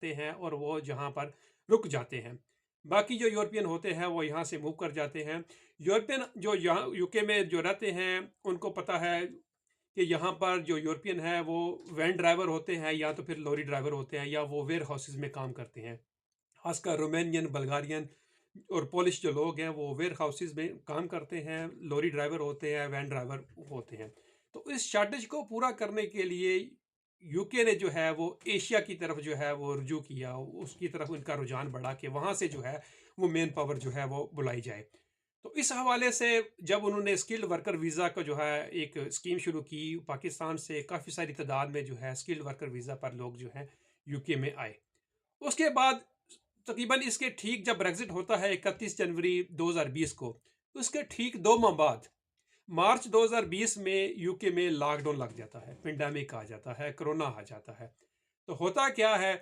करते हैं और वो जहाँ पर रुक जाते हैं। बाकी जो यूरोपियन होते हैं वो यहाँ से मूव कर जाते हैं। यूरोपियन जो यहाँ यूके में जो रहते हैं उनको पता है कि यहाँ पर जो यूरोपियन है वो वैन ड्राइवर होते हैं या तो फिर लॉरी ड्राइवर होते हैं या वो वेयर हाउसेज में काम करते हैं। खासकर रोमानियन, बल्गारियन और पोलिश जो लोग हैं वो वेयर हाउसेज में काम करते हैं, लॉरी ड्राइवर होते हैं, वैन ड्राइवर होते हैं। तो इस शॉर्टेज को पूरा करने के लिए यूके ने जो है वो एशिया की तरफ जो है वो रुजू किया, उसकी तरफ उनका रुझान बढ़ा कि वहाँ से जो है वो मेन पावर जो है वो बुलाई जाए। तो इस हवाले से जब उन्होंने स्किल्ड वर्कर वीज़ा का जो है एक स्कीम शुरू की, पाकिस्तान से काफ़ी सारी तादाद में जो है स्किल्ड वर्कर वीज़ा पर लोग जो हैं यूके में आए। उसके बाद तकरीबन इसके ठीक जब ब्रेग्जिट होता है 31 जनवरी 2020 को, उसके ठीक 2 माह बाद मार्च 2020 में यूके में लॉकडाउन लग जाता है, पेंडेमिक आ जाता है, कोरोना आ जाता है। तो होता क्या है